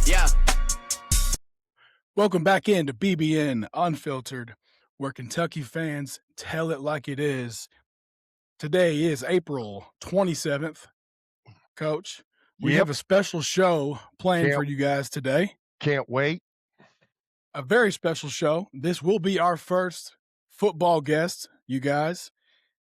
Yeah. Welcome back into BBN Unfiltered, where Kentucky fans tell it like it is. Today is April 27th. Coach, we have a special show planned for you guys today. Can't wait. A very special show. This will be our first football guest, you guys.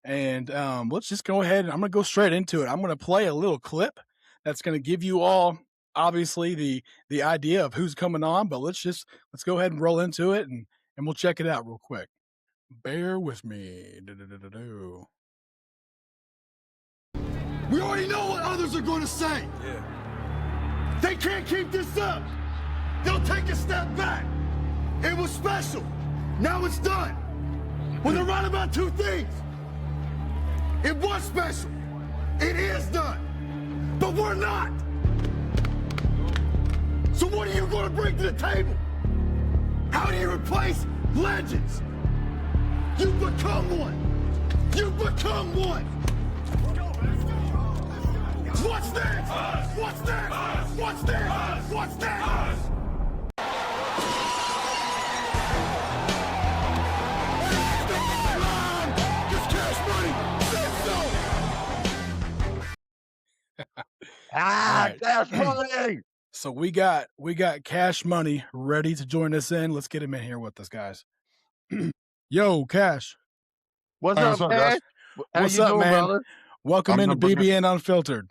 And let's just go ahead and I'm going to go straight into it. I'm going to play a little clip that's going to give you all obviously the idea of who's coming on, but let's go ahead and roll into it and we'll check it out real quick. Bear with me. We already know what others are going to say. Yeah. They can't keep this up. They'll take a step back. It was special. Now it's done. Well, they're right about two things. It was special. It is done. But we're not. So what are you going to bring to the table? How do you replace legends? You become one. You become one. What's next? What's next? What's next? What's next? Cash money. So we got Cash Money ready to join us in. Let's get him in here with us, guys. Yo, Cash. What's up, Cash? How What's you up, doing, man? brother? Welcome into BBN Unfiltered.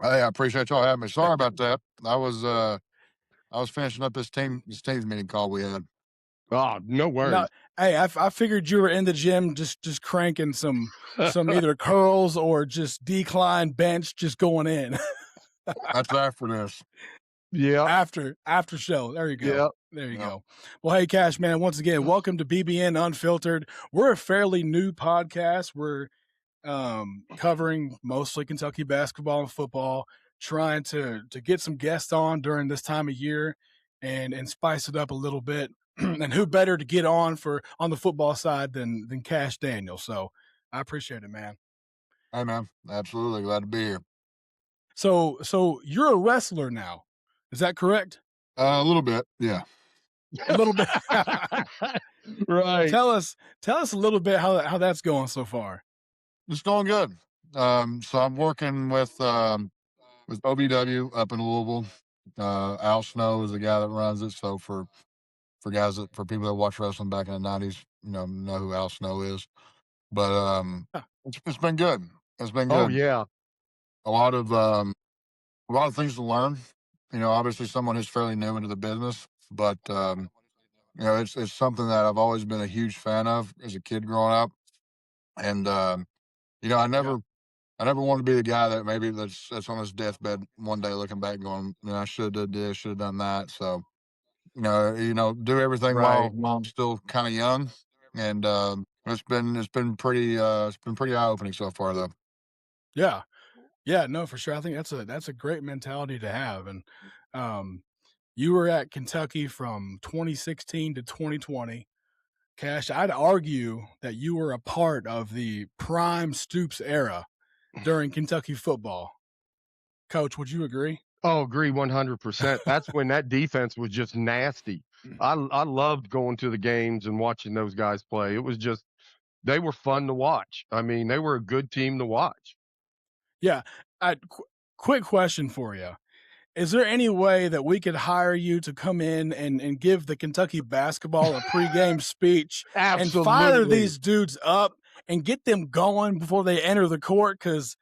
Hey, I appreciate y'all having me. Sorry about that. I was finishing up this team's meeting call we had. Oh, no worries. No, hey, I figured you were in the gym just cranking some either curls or just decline bench, just going in. That's after this. Yeah. After show. There you go. Yep. There you go. Well, hey, Cash, man, once again, welcome to BBN Unfiltered. We're a fairly new podcast. We're covering mostly Kentucky basketball and football, trying to get some guests on during this time of year and spice it up a little bit. And who better to get on the football side than Kash Daniel? So I appreciate it, man. Hey, man, absolutely glad to be here. So you're a wrestler now, is that correct? A little bit, yeah. A little bit. Right. Tell us a little bit how that's going so far. It's going good. So I'm working with OVW up in Louisville. Al Snow is the guy that runs it. So for people that watch wrestling back in the 90s, know who Al Snow is. But it's been good. It's been good. Oh yeah. A lot of things to learn. Obviously someone who's fairly new into the business, but it's something that I've always been a huge fan of as a kid growing up. And I never want to be the guy that maybe that's on his deathbed one day looking back going, I should have did this, should have done that. So, do everything while I'm still kind of young. And it's been pretty eye-opening so far though. Yeah. Yeah, no, for sure. I think that's a great mentality to have. And you were at Kentucky from 2016 to 2020. Cash, I'd argue that you were a part of the prime Stoops era during Kentucky football. Coach, would you agree? Oh, agree 100%. That's when that defense was just nasty. I loved going to the games and watching those guys play. It was just, they were fun to watch. I mean, they were a good team to watch. Yeah. Quick question for you. Is there any way that we could hire you to come in and give the Kentucky basketball a pregame speech and fire these dudes up and get them going before they enter the court? Because,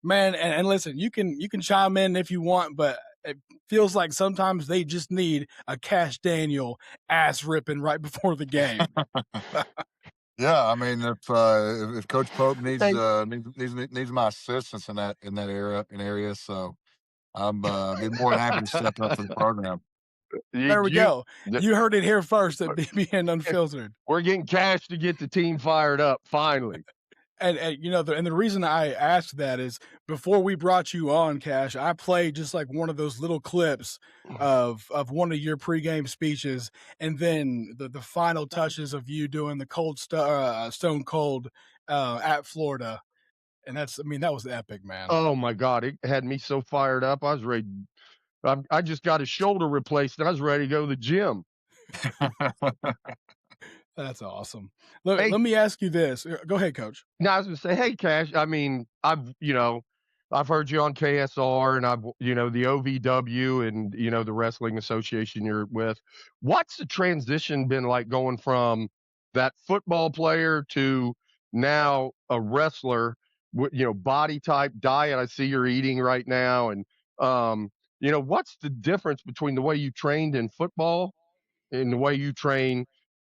man, and listen, you can chime in if you want, but it feels like sometimes they just need a Kash Daniel ass ripping right before the game. Yeah, I mean, if Coach Pope needs my assistance in that area, so I'm be more than happy to step up for the program. There we go. You heard it here first at BBN Unfiltered. We're getting Cash to get the team fired up finally. And the reason I asked that is before we brought you on, Cash, I played just like one of those little clips of one of your pregame speeches, and then the final touches of you doing the Stone Cold at Florida, and that was epic, man. Oh my God, it had me so fired up. I was ready I just got a shoulder replaced and I was ready to go to the gym. That's awesome. Look, Hey, let me ask you this. Go ahead, Coach. now I was gonna say, hey, Cash. I mean, I've heard you on KSR and the OVW and the Wrestling Association you're with. What's the transition been like going from that football player to now a wrestler? Body type, diet. I see you're eating right now, and what's the difference between the way you trained in football and the way you train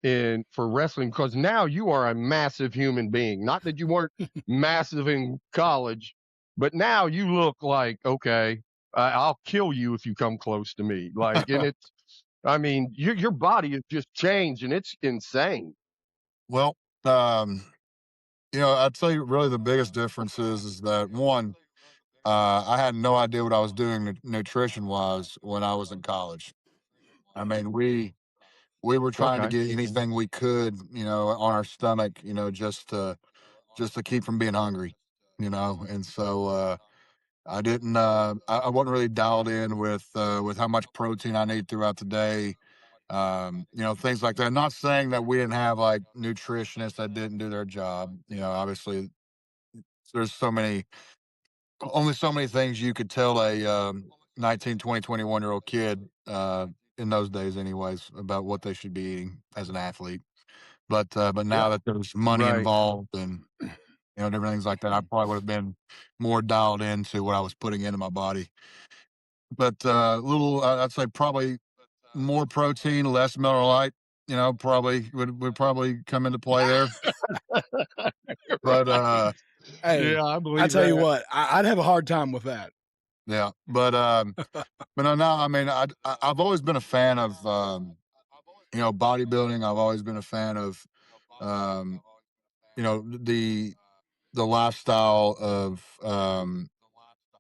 in for wrestling, because now you are a massive human being. Not that you weren't massive in college, but now you look like, okay, I'll kill you if you come close to me. Like, and it's, I mean, your body has just changed and it's insane. Well, I'd say really the biggest difference is that one, I had no idea what I was doing nutrition wise when I was in college. I mean, we were trying to Okay. get anything we could, on our stomach, just to keep from being hungry, and so I didn't I wasn't really dialed in with how much protein I need throughout the day. Things like that. Not saying that we didn't have like nutritionists that didn't do their job. Obviously there's only so many things you could tell a 19, 20, 21-year-old kid in those days anyways about what they should be eating as an athlete. But now Yeah. that there's money Right. involved and different things like that, I probably would have been more dialed into what I was putting into my body. But I'd say probably more protein, less Miller Lite. Probably would probably come into play there. But Hey, Yeah, I I believe tell you that. what, I'd have a hard time with that. yeah, but no, I mean, I've always been a fan of bodybuilding. I've always been a fan of um, the lifestyle of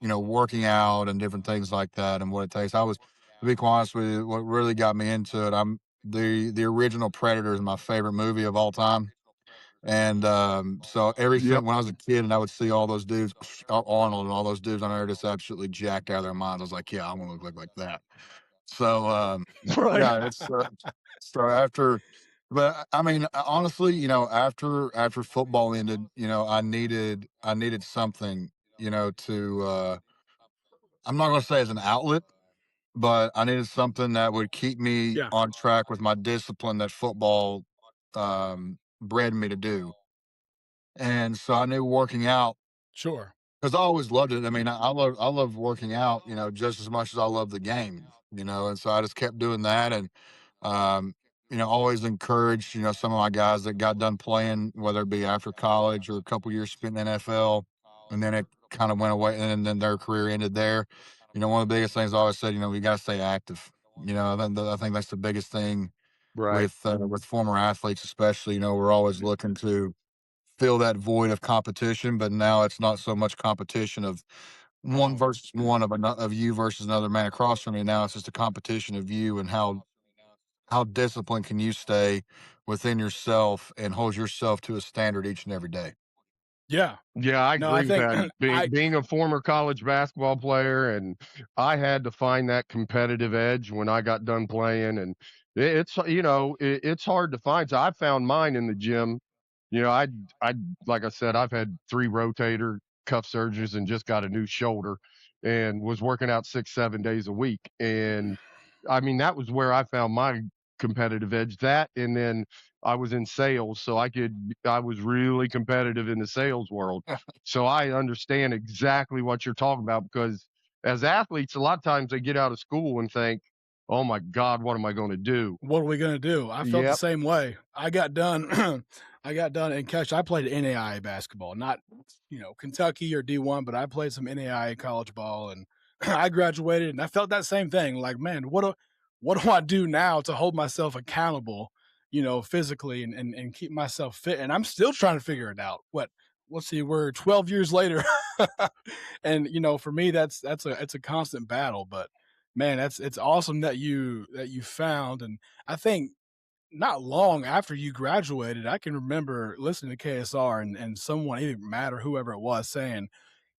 working out and different things like that and what it takes. To be quite honest with you, what really got me into it, the original Predator is my favorite movie of all time. And so Yep. everything when I was a kid and I would see all those dudes, Arnold and all those dudes on there just absolutely jacked out of their minds. I was like, yeah, I want to look like that. So Right. yeah, it's so after, but I mean, honestly, after football ended, I needed something, to I'm not going to say as an outlet, but I needed something that would keep me Yeah, on track with my discipline that football bred me to do. And so I knew working out sure. because I always loved it. I mean, I love working out, just as much as I love the game, and so I just kept doing that and um, always encouraged, some of my guys that got done playing, whether it be after college or a couple years spent in the NFL, and then it kind of went away and then their career ended there. One of the biggest things I always said, you got to stay active. I think that's the biggest thing Right. with former athletes, especially. We're always looking to fill that void of competition, but now it's not so much competition of one versus one of you versus another man across from you. Now it's just a competition of you and how disciplined can you stay within yourself and hold yourself to a standard each and every day. Yeah. Yeah, I No, I agree with think that. Being I being a former college basketball player, and I had to find that competitive edge when I got done playing, and it's hard to find. So I found mine in the gym. I like I said, I've had 3 rotator cuff surgeries and just got a new shoulder, and was working out 6 7 days a week. And I mean, that was where I found my competitive edge. That, and then I was in sales, so I was really competitive in the sales world. So I understand exactly what you're talking about, because as athletes, a lot of times they get out of school and think, "Oh my God, what am I going to do?" what are we gonna do? I felt the Yep. same way. I got done. I got done and Cash. I played NAIA basketball, not Kentucky or D1, but I played some NAIA college ball, and I graduated, and I felt that same thing. Like, man, what do I do now to hold myself accountable? Physically and keep myself fit. And I'm still trying to figure it out. Let's see, we're 12 years later, and for me, it's a constant battle. But man, it's awesome that you found. And I think not long after you graduated, I can remember listening to KSR and someone, either Matt or whoever it was, saying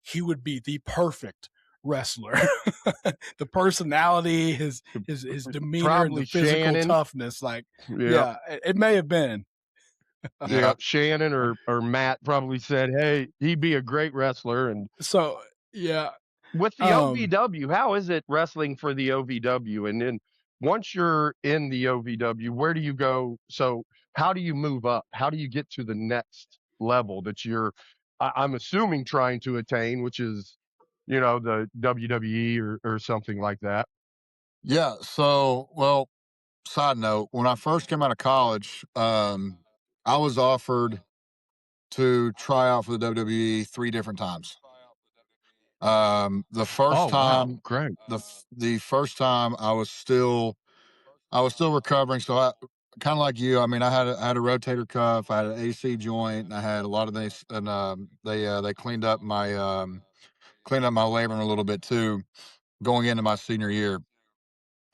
he would be the perfect wrestler. The personality, his demeanor, and the Probably physical Shannon. toughness. Like, Yep. yeah, it may have been. Yeah, Shannon or Matt probably said, "Hey, he'd be a great wrestler." And So, yeah. with the OVW, how is it wrestling for the OVW? And then once you're in the OVW, where do you go? So how do you move up? How do you get to the next level that I'm assuming trying to attain, which is, the WWE or something like that? Yeah. So, well, side note, when I first came out of college, I was offered to try out for the WWE 3 different times. The first Oh, wow. time, Great. the first time I was still recovering. So I kind of like you. I mean, I had a rotator cuff, I had an AC joint, and I had a lot of these, and they cleaned up my labrum a little bit too, going into my senior year.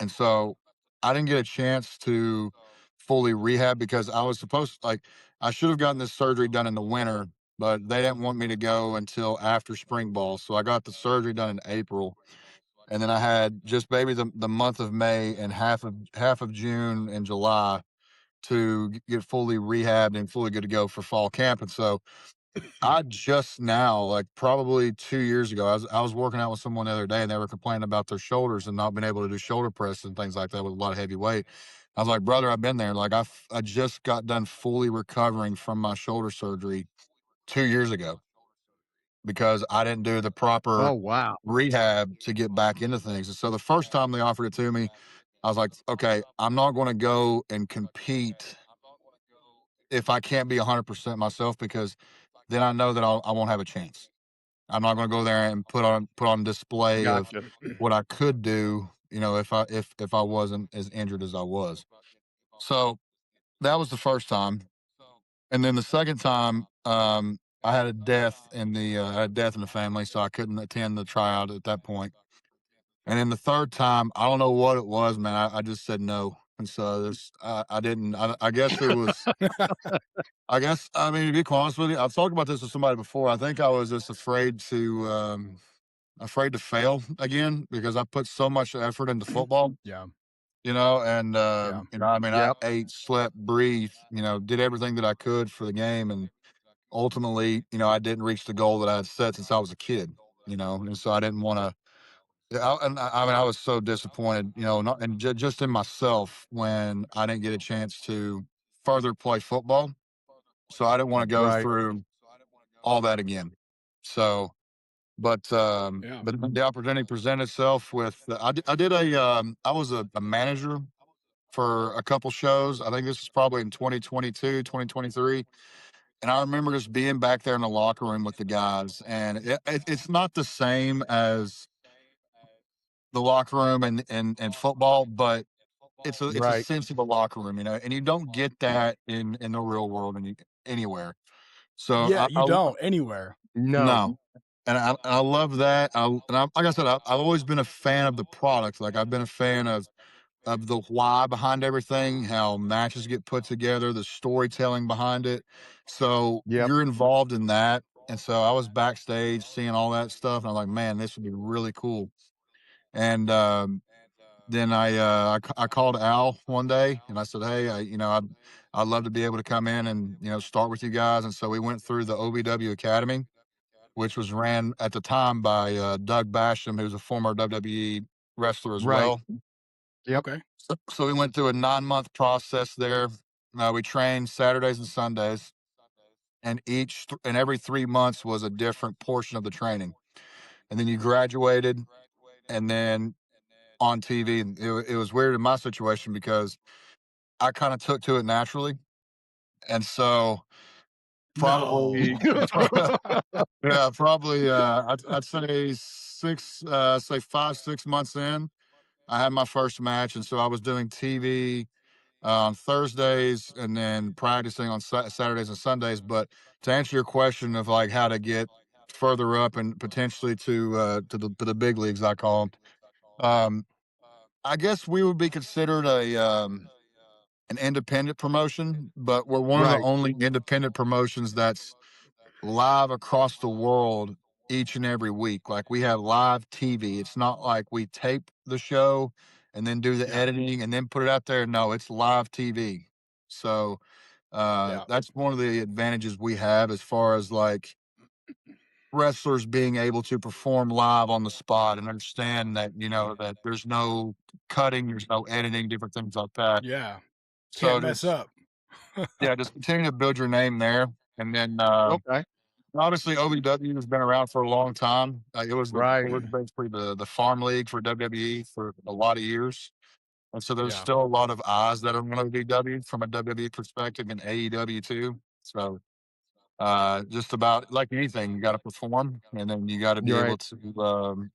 And so I didn't get a chance to fully rehab because I was supposed to, like, I should have gotten this surgery done in the winter, but they didn't want me to go until after spring ball. So I got the surgery done in April. And then I had just maybe the month of May and half of June and July to get fully rehabbed and fully good to go for fall camp. And so I just now, like probably 2 years ago, I was working out with someone the other day and they were complaining about their shoulders and not being able to do shoulder press and things like that with a lot of heavy weight. I was like, brother, I've been there. Like I just got done fully recovering from my shoulder surgery 2 years ago because I didn't do the proper Oh, wow. rehab to get back into things. And so the first time they offered it to me, I was like, okay, I'm not going to go and compete if I can't be 100% myself because then I know that I won't have a chance. I'm not going to go there and put on display of Gotcha. what I could do, if I wasn't as injured as I was. So that was the first time, and then the second time, I had a death I had a death in the family, so I couldn't attend the tryout at that point. And then the third time, I don't know what it was, man. I just said no, and so I didn't. I guess it was. I guess I mean to be quite honest with you, I've talked about this with somebody before. I think I was just afraid to fail again because I put so much effort into football, Yeah. and Yeah. I mean, I Yep. ate, slept, breathed, did everything that I could for the game, and ultimately, I didn't reach the goal that I had set since I was a kid, and so I didn't want to. I mean, I was so disappointed, not, and just in myself when I didn't get a chance to further play football. So I didn't want to go Right. through all that again. So but Yeah. the opportunity presented itself with I did I was a manager for a couple shows. I think this was probably in 2022, 2023. And I remember just being back there in the locker room with the guys, and it's not the same as the locker room and football, but it's a Right. sense of a locker room, and you don't get that in the real world anywhere. So Yeah, you don't anywhere. No. no. And I love that. Like I said, I've always been a fan of the product. Like I've been a fan of the why behind everything, how matches get put together, the storytelling behind it. So Yep. you're involved in that. And so I was backstage seeing all that stuff, and I'm like, man, this would be really cool. And then I called Al one day, and I said, hey, I'd love to be able to come in and start with you guys. And so we went through the OVW Academy, which was ran at the time by Doug Basham, who's a former WWE wrestler as Right. well. Yep. Okay. So we went through a 9 month process there. We trained Saturdays and Sundays, and every 3 months was a different portion of the training. And then you graduated, and then on TV, it was weird in my situation because I kind of took to it naturally, and so No. probably yeah, probably I'd say say 5 6 months in, I had my first match, and so I was doing TV on Thursdays and then practicing on Saturdays and Sundays. But to answer your question of like how to get further up and potentially to the big leagues, I call them, I guess we would be considered an independent promotion, but we're one of the Right. only independent promotions that's live across the world each and every week. Like we have live TV. It's not like we tape the show and then do the editing and then put it out there. No, it's live TV. So that's one of the advantages we have as far as like wrestlers being able to perform live on the spot and understand that, that there's no cutting, there's no editing, different things like that. Yeah. So Can't mess just, up. just continue to build your name there. And then, Okay. obviously OVW has been around for a long time. It was Right. basically the farm league for WWE for a lot of years. And so there's Yeah. still a lot of eyes that are on OVW from a WWE perspective and AEW too. So just about like anything, you got to perform, and then you got to be You're able right.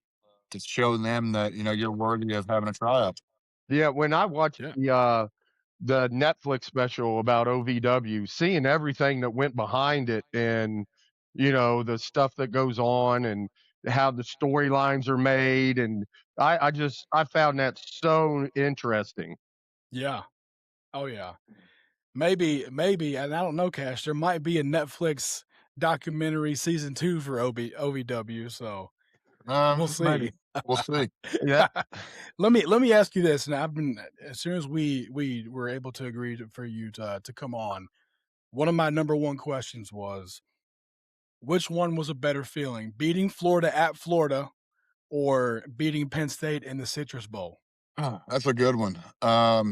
to show them that you're worthy of having a tryout. Yeah, when I watched Yeah. the Netflix special about OVW, seeing everything that went behind it and, the stuff that goes on and how the storylines are made. And I found that so interesting. Yeah. Oh yeah. Maybe, and I don't know, Cash, there might be a Netflix documentary season 2 for OVW, so we'll see. Maybe. We'll see. Yeah. Let me ask you this. Now, as soon as we were able to agree for you to come on, one of my number one questions was, which one was a better feeling, beating Florida at Florida or beating Penn State in the Citrus Bowl? That's a good one. But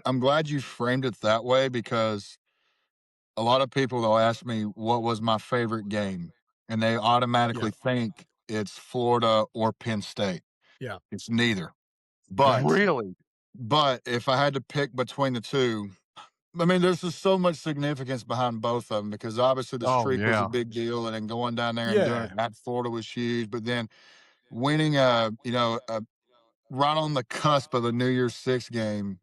I'm glad you framed it that way, because a lot of people, they'll ask me what was my favorite game, and they automatically think it's Florida or Penn State. Yeah. It's neither. But Really? But if I had to pick between the two, I mean, there's just so much significance behind both of them, because obviously the Oh, streak was a yeah. big deal, and then going down there and doing it at Florida was huge. But then winning right on the cusp of a New Year's Six game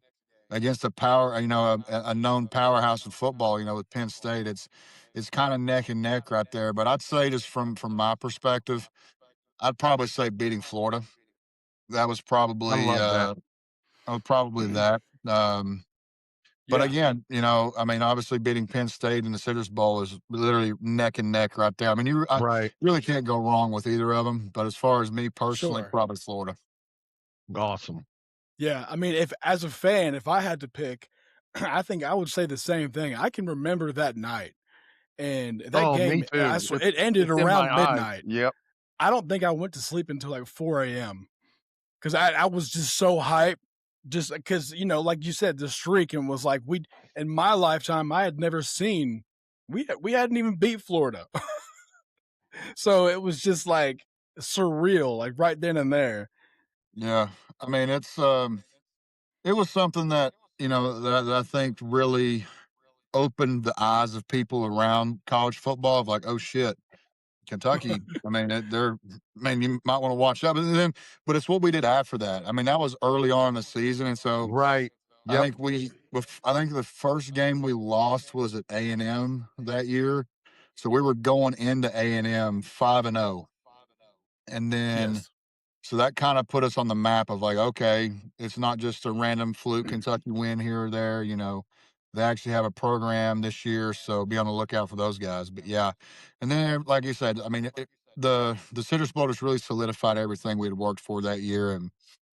against a known powerhouse of football, with Penn State, it's kind of neck and neck right there. But I'd say, just from my perspective, I'd probably say beating Florida. That was I probably love that. that. But Yeah. again, I mean, obviously beating Penn State in the Citrus Bowl is literally neck and neck right there. I mean, you Right. really can't go wrong with either of them. But as far as me personally, Sure. probably Florida. Awesome. Yeah, I mean, if as a fan, if I had to pick, I think I would say the same thing. I can remember that night, and that Oh, me game, I too. swear, it ended It's in my around eyes. midnight. Yep. I don't think I went to sleep until like 4 a.m. because I was just so hyped, just because, like you said, the streak, and was like, in my lifetime, I had never seen, we hadn't even beat Florida. So it was just like surreal, like right then and there. Yeah, I mean, it was something that that I think really opened the eyes of people around college football, of like, oh shit, Kentucky. I mean, you might want to watch that. But it's what we did after that. I mean, that was early on in the season, and so Right. I Yep. think the first game we lost was at A&M that year. So we were going into A&M 5-0, and then Yes. so that kind of put us on the map of like, okay, it's not just a random fluke Kentucky win here or there. They actually have a program this year, so be on the lookout for those guys. But yeah, and then like you said, I mean, the Citrus Bowl just really solidified everything we had worked for that year, and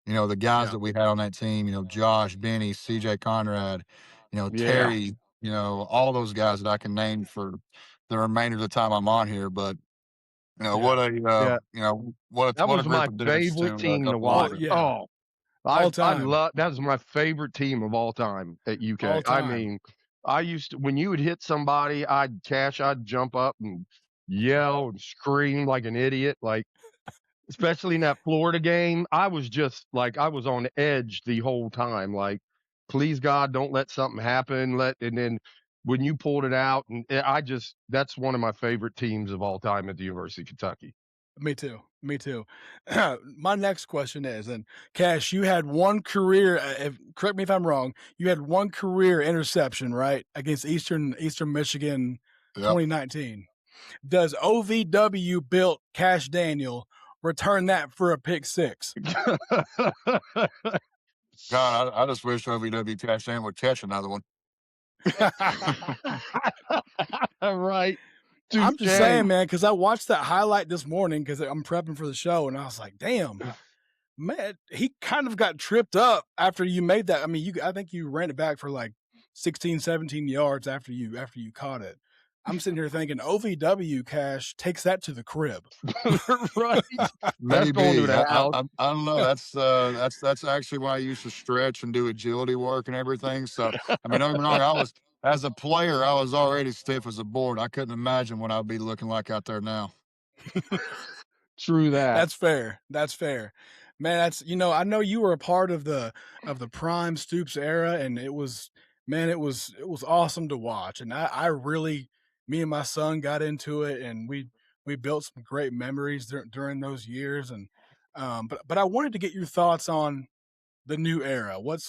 the guys Yeah. that we had on that team, Josh, Benny, C.J. Conrad, Yeah. Terry, all those guys that I can name for the remainder of the time I'm on here, but. Yeah. What a That what a was group my of dudes favorite to team go to along watch. with. Yeah. Oh, All I time. love that was my favorite team of all time at UK. All I time. mean, I used to, when you would hit somebody, I'd jump up and yell and scream like an idiot. Like, especially in that Florida game, I was just like, I was on edge the whole time. Like, please God, don't let something happen. And then when you pulled it out, and that's one of my favorite teams of all time at the University of Kentucky. Me too. Me too. My next question is, and Cash, you had one career. Correct me if I'm wrong. You had one career interception, right, against Eastern Michigan, Yep. 2019. Does OVW built Kash Daniel return that for a pick six? God, I just wish OVW Kash Daniel would catch another one. Right. I'm just Touche. saying, man, because I watched that highlight this morning because I'm prepping for the show, and I was like, damn, man, he kind of got tripped up after you made that. I mean, I think you ran it back for like 16, 17 yards after you caught it. I'm sitting here thinking OVW Cash takes that to the crib. Right. That's going to Maybe the I, house. I don't know. That's actually why I used to stretch and do agility work and everything. So I mean, don't get me wrong. I was as a player, I was already stiff as a board. I couldn't imagine what I'd be looking like out there now. True that. That's fair. That's fair. Man, that's I know you were a part of the prime Stoops era, and it was awesome to watch. And I really, me and my son got into it, and we built some great memories during those years. And but I wanted to get your thoughts on the new era. What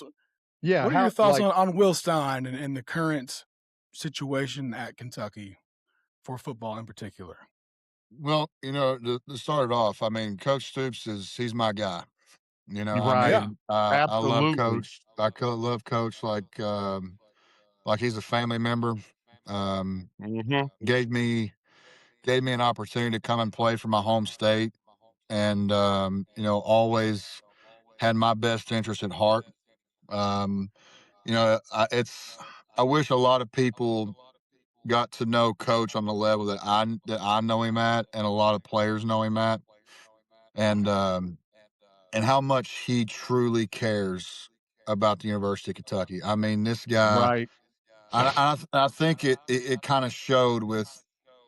Yeah. are your How, thoughts like, on Will Stein and the current situation at Kentucky for football in particular? Well, to start it off, I mean, Coach Stoops he's my guy. I right. Yeah, mean, I love Absolutely. Coach. Love Coach like he's a family member. Um, Hmm. gave me an opportunity to come and play for my home state, and always had my best interest at heart. Um, I wish a lot of people got to know Coach on the level that I know him at, and a lot of players know him at, and how much he truly cares about the University of Kentucky. I mean, this guy, Right. I think it kind of showed with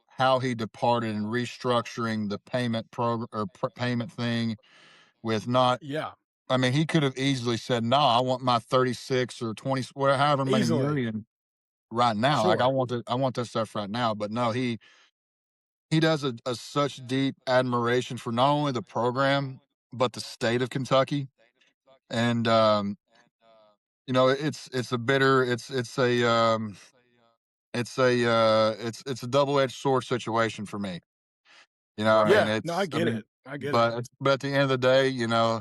how he departed and restructuring the payment program or payment thing with not. yeah, I mean, he could have easily said, "No, I want my 36 or 20, whatever, however many easily, million right now. Like sure. I want that stuff right now." But no, he does a such deep admiration for not only the program but the state of Kentucky, and it's a bitter, it's a double edged sword situation for me. I mean, Right. Yeah, no, I get it. I get it. but at the end of the day, you know,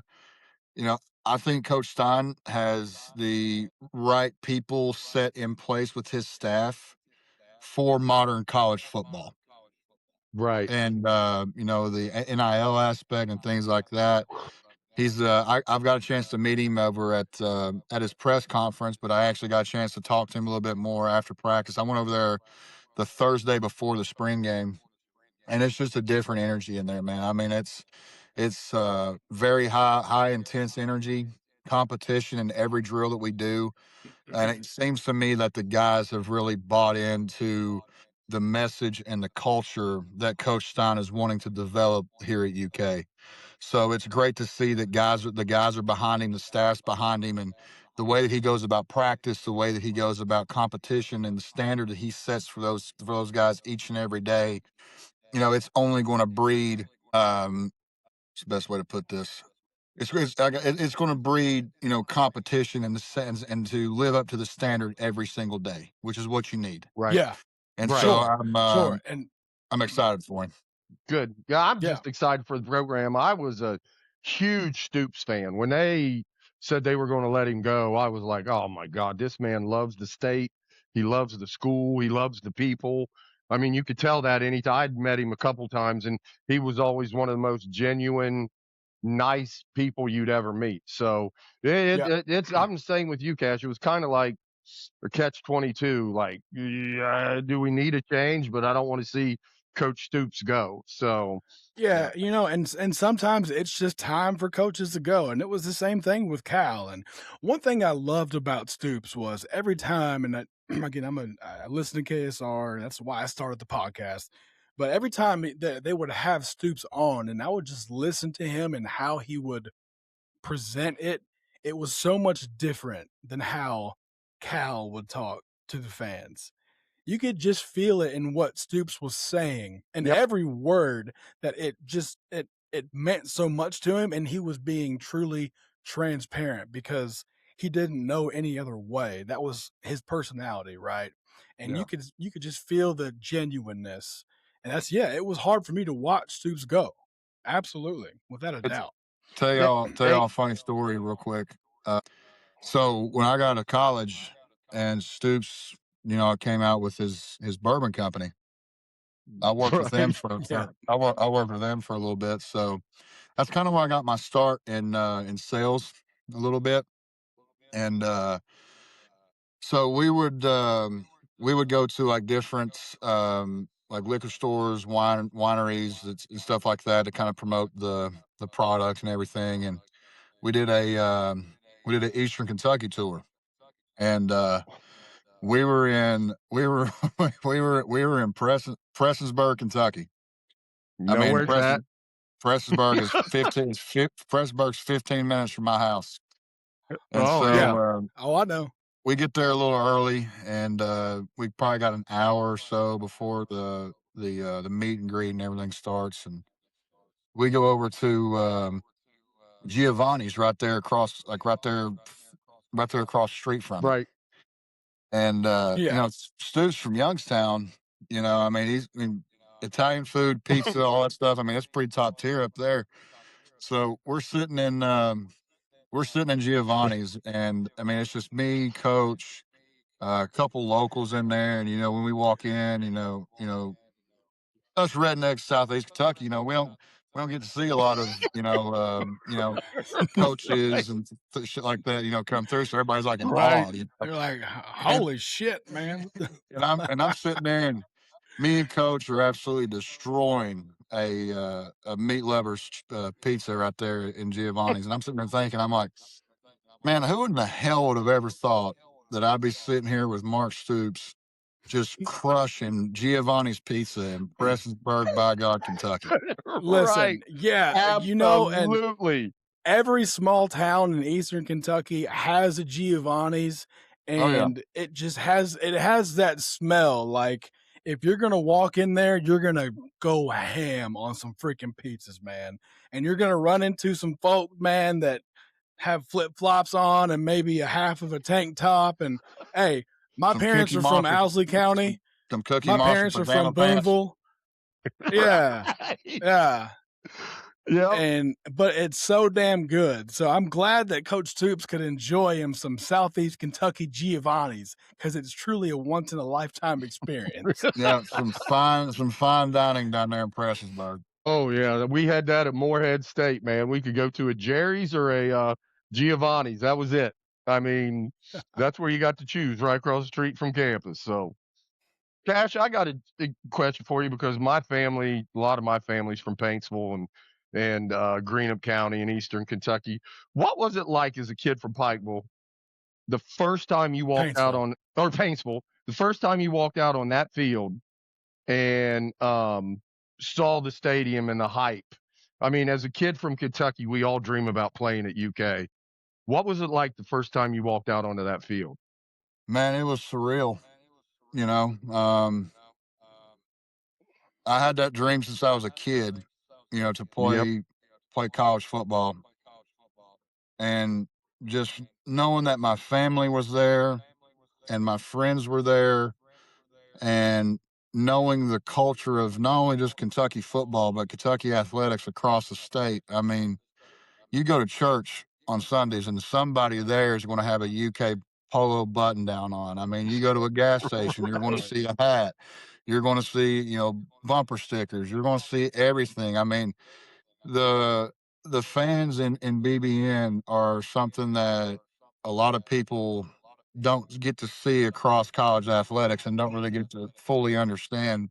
I think Coach Stein has the right people set in place with his staff for modern college football. Right. And the NIL aspect and things like that. I've got a chance to meet him over at his press conference, but I actually got a chance to talk to him a little bit more after practice. I went over there the Thursday before the spring game, and it's just a different energy in there, man. I mean, it's very high intense energy, competition in every drill that we do, and it seems to me that the guys have really bought into the message and the culture that Coach Stein is wanting to develop here at UK. So it's great to see that the guys are behind him, the staff's behind him, and the way that he goes about practice, the way that he goes about competition, and the standard that he sets for those guys each and every day. It's only going to breed. What's the best way to put this? It's going to breed competition in the sense and to live up to the standard every single day, which is what you need. Right. Yeah, And Right. so sure, sure, and I'm excited for him. Good. Yeah, I'm yeah, just excited for the program. I was a huge Stoops fan. When they said they were going to let him go, I was like, oh my God, this man loves the state. He loves the school. He loves the people. I mean, you could tell that anytime. I'd met him a couple times, and he was always one of the most genuine, nice people you'd ever meet. So yeah, it's, I'm staying with you, Cash. It was kind of like a catch 22. Like, yeah, do we need a change? But I don't want to see Coach Stoops go. So, yeah. yeah. And sometimes it's just time for coaches to go, and it was the same thing with Cal. And one thing I loved about Stoops was every time, and again, I listen to KSR, and that's why I started the podcast. But every time they would have Stoops on, and I would just listen to him and how he would present it, it was so much different than how Cal would talk to the fans. You could just feel it in what Stoops was saying, and Yep. every word that it meant so much to him, and he was being truly transparent because he didn't know any other way. That was his personality, right? And Yeah. you could just feel the genuineness. And it was hard for me to watch Stoops go. Absolutely, without a It's, doubt. Hey, tell hey, y'all a funny story real quick. So when I got to college and Stoops, came out with his bourbon company, I worked with them Yeah. I worked with them for a little bit. So that's kind of where I got my start in sales a little bit. And so we would go to like different like liquor stores, wineries, and stuff like that to kind of promote the products and everything. And we did we did an Eastern Kentucky tour, and we were we were in Prestonsburg, Kentucky. I Know mean, where it's at? Prestonsburg is Prestonsburg's 15 minutes from my house, and Oh, so Yeah. yeah. Oh, I know. we get there a little early, and we probably got an hour or so before the meet and greet and everything starts, and we go over to Giovanni's right there across, like right there across the street from it. Right. And you Yeah. know, Stoops from Youngstown. You know, I mean, Italian food, pizza, all that stuff. I mean, it's pretty top tier up there. So we're sitting in Giovanni's, and I mean, it's just me, Coach, a couple locals in there, and you know, when we walk in, us rednecks, Southeast Kentucky, you know, we don't get to see a lot of Right. coaches and shit like that, you know, come through. So everybody's like in Right. awe, you know. They're like, And holy shit, man. and I'm sitting there, and me and Coach are absolutely destroying a meat lovers pizza right there in Giovanni's, and I'm sitting there thinking, I'm like, man, who in the hell would have ever thought that I'd be sitting here with Mark Stoops just crushing Giovanni's Pizza in Prestonsburg, by God, Kentucky? Right. Listen, yeah, and Absolutely. every small town in Eastern Kentucky has a Giovanni's, Oh yeah, and it has that smell. Like if you're gonna walk in there, you're gonna go ham on some freaking pizzas, man. And you're gonna run into some folk, man, that have flip flops on and maybe a half of a tank top. And hey, my some parents Cookie are from Monster, Owsley County. some Cookie My Monster parents are pajama from pants. Boonville. Yeah, Right. yeah. Yep. But it's so damn good. So I'm glad that Coach Stoops could enjoy him some Southeast Kentucky Giovanni's, because it's truly a once in a lifetime experience. Yeah, some fine dining down there in Prestonsburg. Oh, yeah. We had that at Morehead State, man. We could go to a Jerry's or a Giovanni's. That was it. I mean, that's where you got to choose right across the street from campus. So, Cash, I got a question for you because my family, a lot of my family's from Paintsville and Greenup County in Eastern Kentucky. What was it like as a kid from Pikeville the first time you walked out Paintsville. on, or Paintsville, the first time you walked out on that field and saw the stadium and the hype? I mean, as a kid from Kentucky, we all dream about playing at UK. What was it like the first time you walked out onto that field? Man, it was surreal. You know, I had that dream since I was a kid. You know, to Yep. play college football, and just knowing that my family was there and my friends were there, and knowing the culture of not only just Kentucky football but Kentucky athletics across the state. I mean, you go to church on Sundays and somebody there is going to have a UK polo button down on. I mean, you go to a gas station, you're going to Right. see a hat, you're going to see, you know, bumper stickers, you're going to see everything. I mean, the fans in BBN are something that a lot of people don't get to see across college athletics and don't really get to fully understand.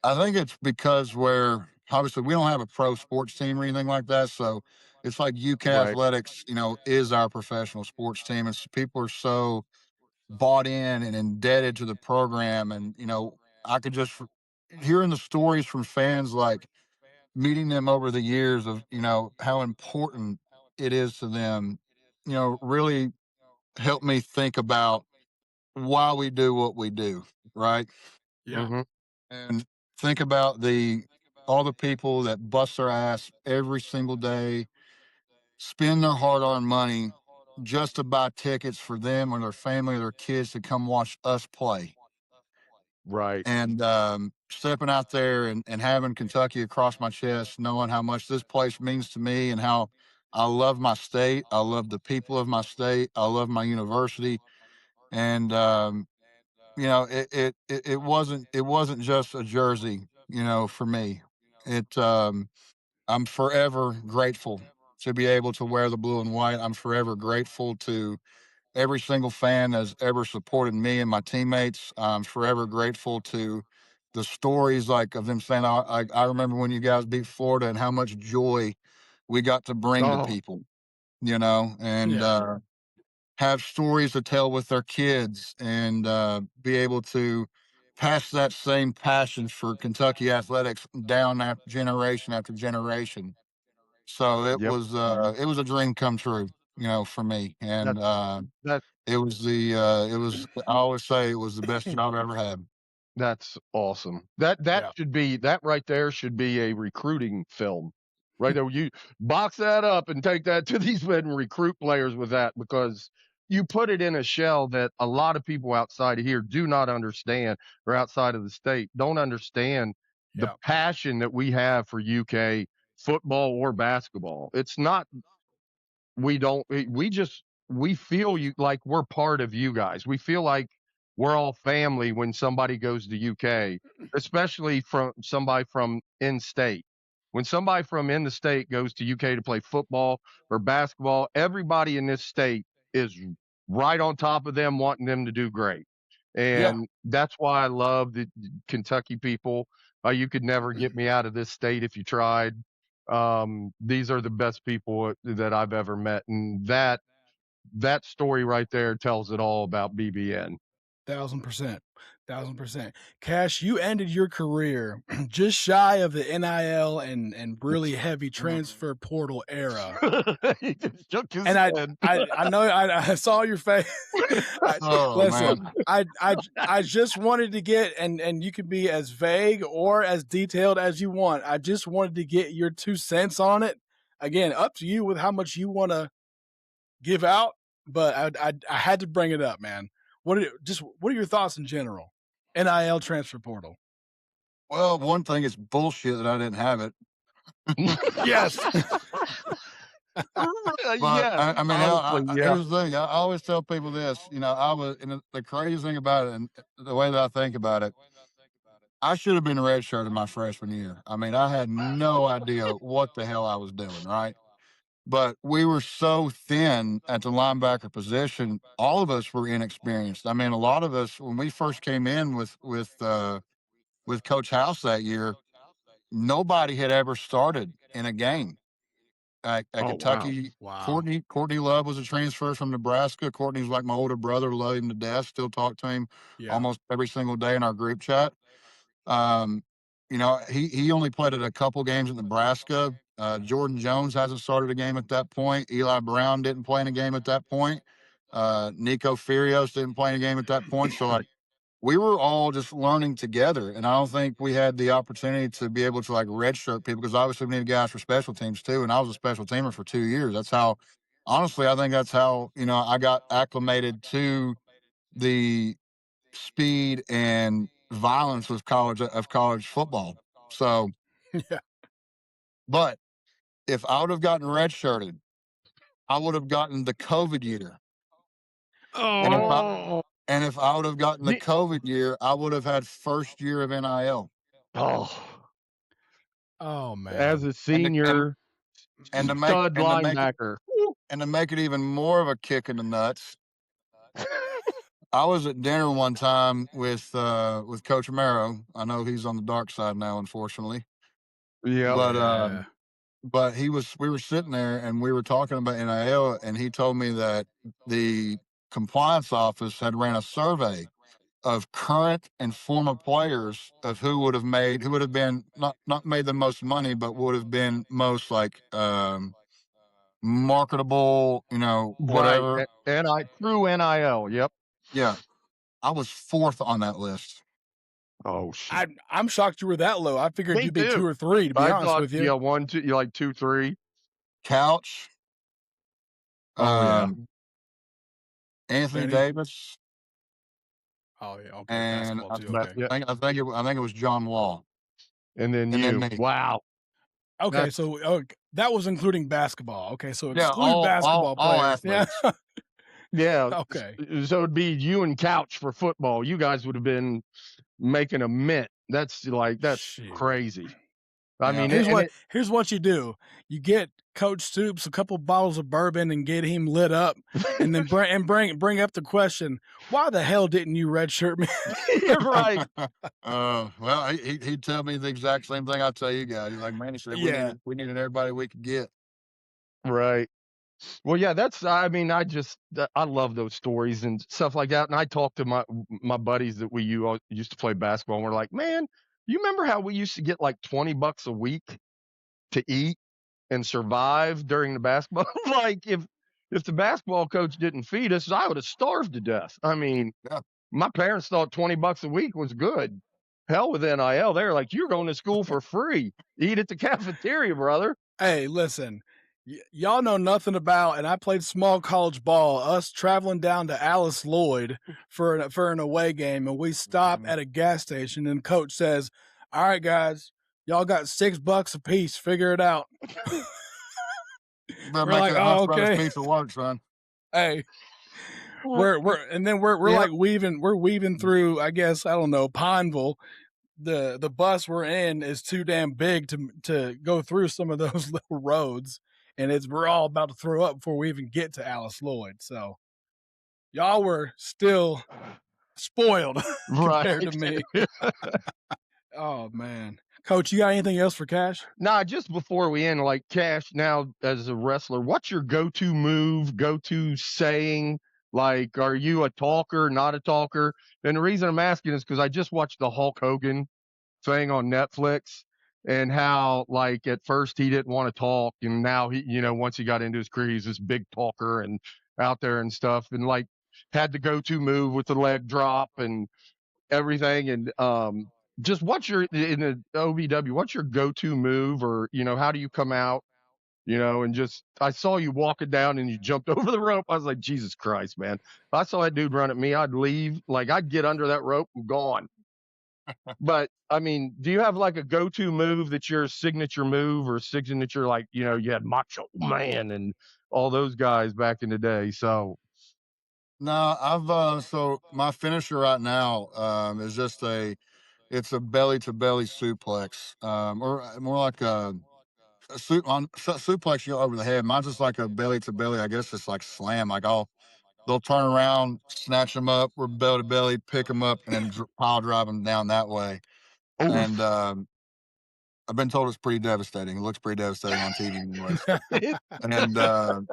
I think it's because we're obviously we don't have a pro sports team or anything like that. So it's like UK Right. athletics, you know, is our professional sports team. And people are so bought in and indebted to the program. And, you know, I could just hearing the stories from fans, like meeting them over the years of, you know, how important it is to them, you know, really helped me think about why we do what we do. Right. Yeah. Hmm. And think about all the people that bust their ass every single day, spend their hard-earned money just to buy tickets for them or their family or their kids to come watch us play. Right. And stepping out there and having Kentucky across my chest, knowing how much this place means to me and how I love my state, I love the people of my state, I love my university, and you know, it wasn't just a jersey, you know, for me. I'm forever grateful to be able to wear the blue and white. I'm forever grateful to every single fan that's ever supported me and my teammates. I'm forever grateful to the stories like of them saying, I remember when you guys beat Florida and how much joy we got to bring to Oh, people, you know, and Yeah. have stories to tell with their kids and be able to pass that same passion for Kentucky athletics down generation after generation. So yep. it was a dream come true, you know, for me. And That's that it was I always say it was the best job I ever had. That's awesome. That Yeah. should be that right there should be a recruiting film. Right there. You box that up and take that to these men and recruit players with that because you put it in a shell that a lot of people outside of here do not understand or outside of the state don't understand the Yeah. passion that we have for UK football or basketball. It's not we don't we just we feel you like we're part of you guys. We feel like we're all family when somebody goes to UK, especially from somebody from in state. When somebody from in the state goes to UK to play football or basketball, everybody in this state is right on top of them, wanting them to do great. Yeah. And that's why I love the Kentucky people. You could never get me out of this state if you tried. These are the best people that I've ever met, and that story right there tells it all about BBN. 1,000%. 1,000%. Cash, you ended your career just shy of the NIL and really heavy transfer portal era. He just shook his And head. I know I saw your face. Oh Listen, man. I just wanted to get and you can be as vague or as detailed as you want. I just wanted to get your 2 cents on it. Again, up to you with how much you want to give out, but I had to bring it up, man. What are your thoughts in general? NIL transfer portal. Well, one thing is bullshit that I didn't have it. Yes. But Yes, I mean, honestly, yeah. here's the thing. I always tell people this. You know, I was, and the crazy thing about it, and the way that I think about it, I should have been redshirted my freshman year. I mean, I had no idea what the hell I was doing, right? But we were so thin at the linebacker position. All of us were inexperienced. I mean, a lot of us when we first came in with Coach House that year, nobody had ever started in a game at Oh, wow. Kentucky. Wow. Courtney Love was a transfer from Nebraska. Courtney's like my older brother, love him to death. Still talk to him Yeah. almost every single day in our group chat. Um, you know, he only played at a couple games at Nebraska. Jordan Jones hasn't started a game at that point. Eli Brown didn't play in a game at that point. Nico Furios didn't play in a game at that point. So like we were all just learning together. And I don't think we had the opportunity to be able to like redshirt people because obviously we needed guys for special teams too. And I was a special teamer for 2 years. That's how, honestly, I think that's how, you know, I got acclimated to the speed and violence of college football. So, Yeah. but if I would have gotten redshirted, I would have gotten the COVID year. And if I Oh, and if I would have gotten the Ye- COVID year, I would have had first year of NIL. oh, Oh as man. a senior And to make stud and to make it linebacker. and to make it even more of a kick in the nuts, I was at dinner one time with Coach Romero. I know he's on the dark side now, unfortunately. Yep. But Yeah. but we were sitting there and we were talking about NIL, and he told me that the compliance office had ran a survey of current and former players of who would have been not made the most money, but would have been most like marketable, you know, Right. whatever. Through NIL. Yep. Yeah. I was fourth on that list. Oh shit. I'm shocked you were that low. I figured Me you'd be too. 2 or 3, to be I honest thought, with you. yeah, 1, 2, you like 2, 3. Couch, Oh yeah. Anthony Benny. Davis, Oh yeah. Okay. and Basketball too. But Okay. yeah. I think it was John Wall, And then and then you. me. Wow. Okay. That's So that was including basketball. Okay. So Yeah, exclude basketball all players. Yeah. athletes. Yeah. Okay. So it'd be you and Couch for football. You guys would have been making a mint. That's Shoot. crazy. I Yeah. mean, Here's what you do. You get Coach Stoops a couple bottles of bourbon and get him lit up, and then bring up the question: why the hell didn't you redshirt me? you're right. Well, he'd tell me the exact same thing I tell you guys. He's like, man, he said Yeah. we needed everybody we could get. Right. Well, yeah, I mean, I love those stories and stuff like that. And I talk to my buddies that we all used to play basketball, and we're like, man, you remember how we used to get like $20 a week to eat and survive during the basketball? Like if the basketball coach didn't feed us, I would have starved to death. I mean, Yeah. my parents thought $20 a week was good. Hell with NIL. They're like, you're going to school for free. Eat at the cafeteria, brother. Hey, listen, y'all know nothing about, and I played small college ball. Us traveling down to Alice Lloyd for an away game, and we stop at a gas station, and coach says, "All right, guys, y'all got $6 a piece. Figure it out." Better We're make like, that "Oh, Hunt Brothers okay." pizza work, son. Hey, we're Yeah. like weaving through, I guess, I don't know, Pineville. The bus we're in is too damn big to go through some of those little roads, and we're all about to throw up before we even get to Alice Lloyd. So y'all were still spoiled compared to me. Oh man, Coach, you got anything else for Cash? Nah, just before we end, like Cash, now as a wrestler, what's your go-to move, go-to saying? Like, are you a talker, not a talker? And the reason I'm asking is because I just watched the Hulk Hogan thing on Netflix, and how like at first he didn't want to talk, and now once he got into his career, he's this big talker and out there and stuff, and like had the go-to move with the leg drop and everything. And just what's your in the OVW, what's your go-to move, or how do you come out? And just I saw you walking down and you jumped over the rope. I was like, Jesus Christ, man. If I saw that dude run at me, I'd leave. Like I'd get under that rope and gone. But I mean, do you have like a go-to move that's your signature move or signature, like, you had Macho Man and all those guys back in the day? So No, I've so my finisher right now is just it's a belly to belly suplex, or more like a suplex you over the head. Mine's just like a belly to belly. I guess it's like slam. Like they'll turn around, snatch them up, we're belly to belly, pick them up, and then pile drive them down that way. And I've been told it's pretty devastating. It looks pretty devastating on TV, anyways. And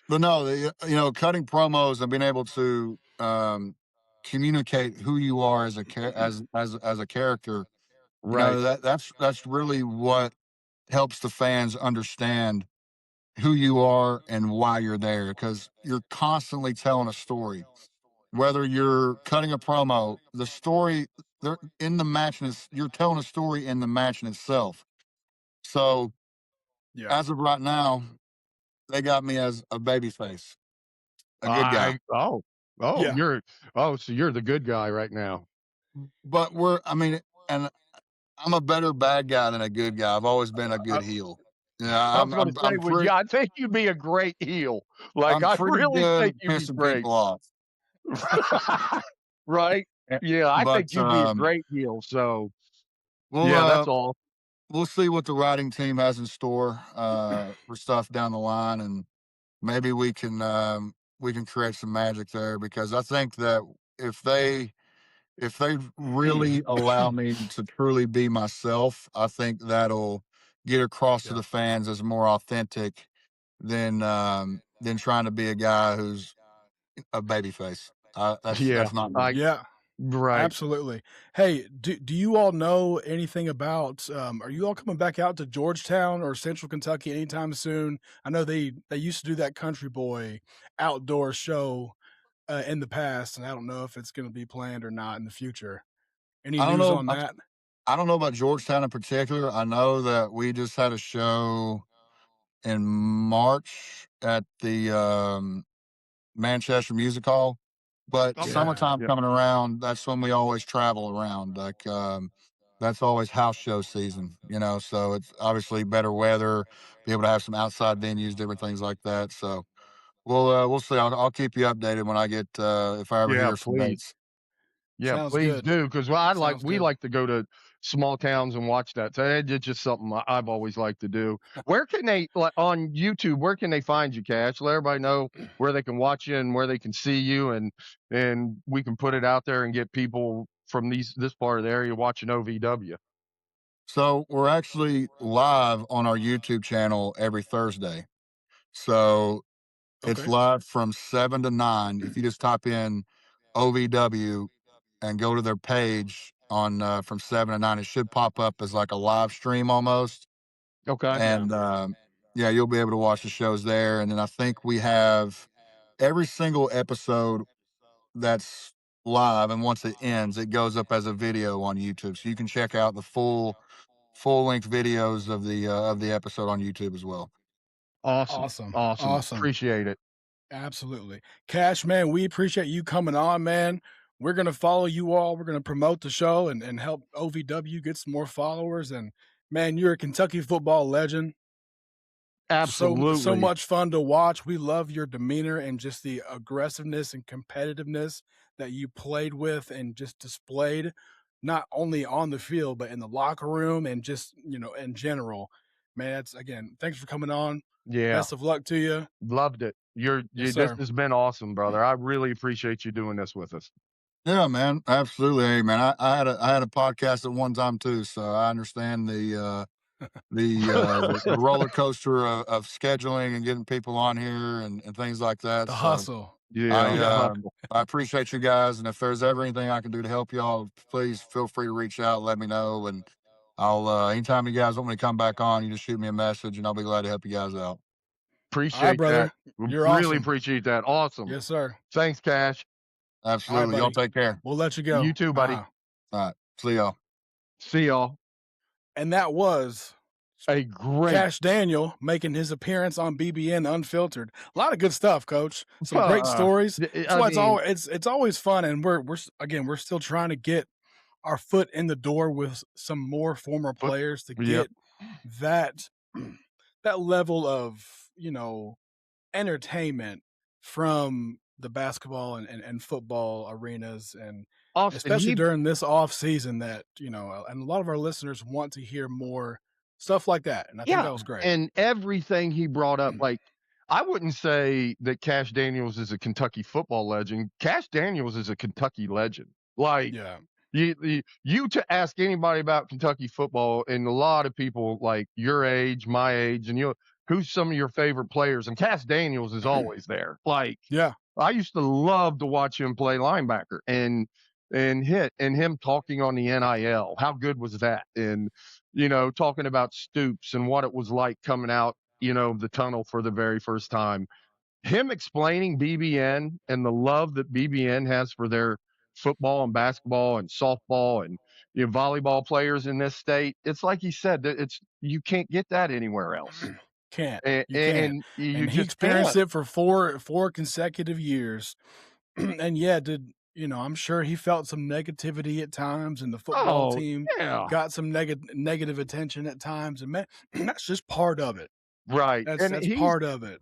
but no, cutting promos and being able to communicate who you are as as a character, right. that's really what helps the fans understand who you are and why you're there, because you're constantly telling a story. Whether you're cutting a promo, the story they're in the match, you're telling a story in the match in itself. So Yeah. as of right now, they got me as a baby face, a good guy. Yeah. So you're the good guy right now. But and I'm a better bad guy than a good guy. I've always been a good heel. Yeah, I was going to say, well, yeah, I think you'd be a great heel. Like, I'm I pretty really think good you'd be pissing great. people off. Right? Yeah, I think But you'd be a great heel. So, we'll yeah, that's all. we'll see what the writing team has in store for stuff down the line, and maybe we can create some magic there, because I think that if they really allow me to truly be myself, I think that'll get across to Yeah. the fans as more authentic than trying to be a guy who's a babyface. Yeah, That's not me. Yeah. right. Absolutely. Hey, do you all know anything about? Are you all coming back out to Georgetown or Central Kentucky anytime soon? I know they used to do that Country Boy outdoor show in the past, and I don't know if it's going to be planned or not in the future. Any I don't news know. on that? I don't know about Georgetown in particular. I know that we just had a show in March at the Manchester Music Hall. But Oh, Yeah. summertime yeah. coming around, that's when we always travel around. Like that's always house show season, so it's obviously better weather, be able to have some outside venues, different things like that. So We'll see. I'll keep you updated when I get if I ever Yeah, hear some please. dates. Yeah, Sounds please good. do, because we like to go to small towns and watch that. So it's just something I've always liked to do. Where can they, like, on YouTube? Where can they find you, Cash? Let everybody know where they can watch you and where they can see you, and we can put it out there and get people from this part of the area watching OVW. So we're actually live on our YouTube channel every Thursday. So it's Okay. live from 7 to 9. If you just type in OVW and go to their page on from 7 to 9, it should pop up as like a live stream almost. Okay. And yeah, you'll be able to watch the shows there. And then I think we have every single episode that's live, and once it ends, it goes up as a video on YouTube. So you can check out the full length videos of the episode on YouTube as well. Awesome. Awesome. Awesome. Awesome. Appreciate it. Absolutely. Cash, man, we appreciate you coming on, man. We're going to follow you all. We're going to promote the show and help OVW get some more followers. And, man, you're a Kentucky football legend. So Absolutely. much fun to watch. We love your demeanor and just the aggressiveness and competitiveness that you played with and just displayed, not only on the field, but in the locker room and just, in general. Man, again, thanks for coming on. Yeah. Best of luck to you. Loved it. Yes, This sir. has been awesome, brother. I really appreciate you doing this with us. Yeah, man, absolutely. Hey, man, I had a podcast at one time too, so I understand the roller coaster of scheduling and getting people on here and things like that. The So hustle. Yeah. I appreciate you guys, and if there's ever anything I can do to help y'all, please feel free to reach out, let me know, and I'll anytime you guys want me to come back on, you just shoot me a message, and I'll be glad to help you guys out. All right, Appreciate brother. that. We You're really awesome. appreciate that. Awesome. Yes, sir. Thanks, Cash. Absolutely, y'all take care. We'll let you go. You too, buddy. Uh-huh. All right, see y'all. See y'all. And that was A great Kash Daniel making his appearance on BBN Unfiltered. A lot of good stuff, Coach. Some great stories. That's why it's always fun, and we're still trying to get our foot in the door with some more former players to get that level of entertainment from the basketball and football arenas, and especially during this off season that and a lot of our listeners want to hear more stuff like that, and I think that was great. And everything he brought up, like, I wouldn't say that Kash Daniels is a Kentucky football legend. Kash Daniels is a Kentucky legend. Like, you to ask anybody about Kentucky football, and a lot of people like your age, my age, and who's some of your favorite players, and Kash Daniels is always there. Like, I used to love to watch him play linebacker and him talking on the NIL. How good was that? And talking about Stoops and what it was like coming out, the tunnel for the very first time. Him explaining BBN and the love that BBN has for their football and basketball and softball and volleyball players in this state. It's like he said, that you can't get that anywhere else. Can't. And you he just experienced can't. it for four consecutive years. And I'm sure he felt some negativity at times, and the football team got some negative attention at times, and man, that's just part of it. Right. That's part of it.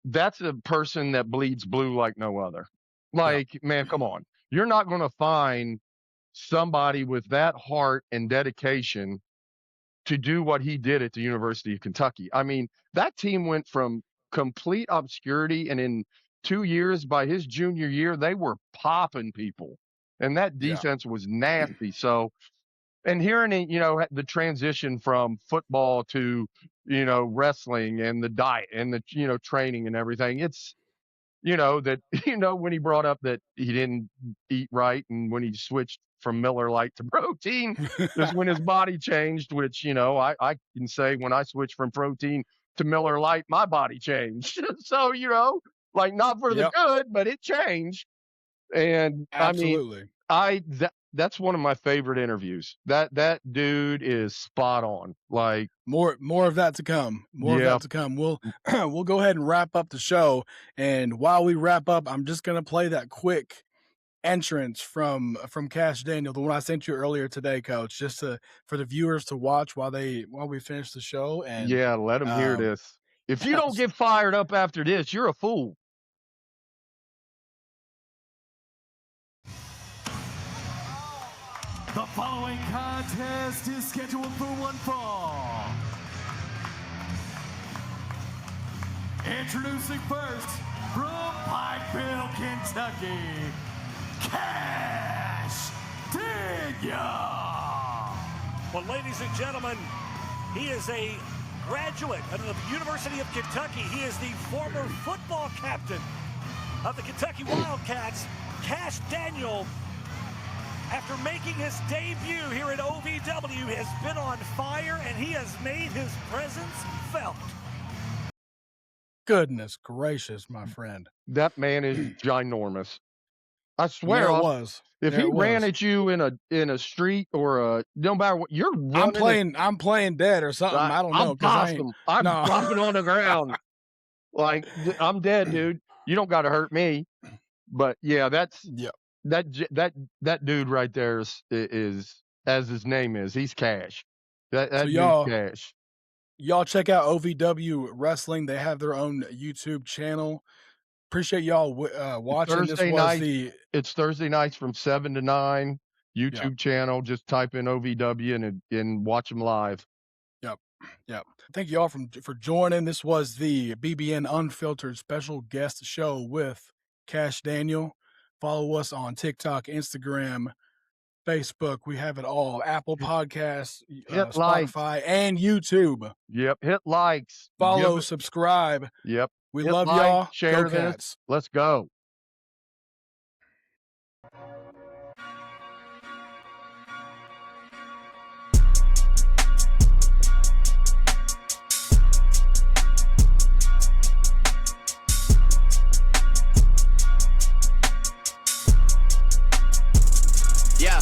That's a person that bleeds blue like no other. Like, man, come on. You're not going to find somebody with that heart and dedication to do what he did at the University of Kentucky. I mean, that team went from complete obscurity, and in 2 years, by his junior year, they were popping people, and that defense was nasty. So, and hearing the transition from football to wrestling and the diet and the training and everything, it's that when he brought up that he didn't eat right, and when he switched from Miller Lite to protein is when his body changed, which I can say when I switched from protein to Miller Lite, my body changed. So like, not for the good, but it changed. And absolutely, that's one of my favorite interviews. That dude is spot on. Like, more of that to come. More of that to come. We'll go ahead and wrap up the show. And while we wrap up, I'm just gonna play that quick entrance from Kash Daniel, the one I sent you earlier today, Coach, just for the viewers to watch while we finish the show. And let them hear this. If you don't get fired up after this, you're a fool. The following contest is scheduled for one fall. Introducing first, from Pikeville, Kentucky, Kash Daniel. Well, ladies and gentlemen, he is a graduate of the University of Kentucky. He is the former football captain of the Kentucky Wildcats, Kash Daniel. After making his debut here at OVW, has been on fire, and he has made his presence felt. Goodness gracious, my friend. That man is ginormous. I swear, There it was. if There he it ran was. at you in a street or a no matter what, you're running. I'm playing dead or something. I don't know. I'm possum. I'm No. dropping on the ground. Like, I'm dead, dude. You don't got to hurt me. But yeah, that dude right there is as his name is. He's Kash. That So dude's y'all- Kash. Y'all check out OVW Wrestling. They have their own YouTube channel. Appreciate y'all watching. Thursday This was night. It's Thursday nights from 7 to 9. YouTube channel. Just type in OVW and watch them live. Yep. Thank you all for joining. This was the BBN Unfiltered special guest show with Kash Daniel. Follow us on TikTok, Instagram, Facebook. We have it all. Apple Podcasts, Hit like. Spotify, and YouTube. Yep. Hit likes. Follow, subscribe. Yep. We Hit love like, y'all. share Go this. Cats. Let's go. Yeah.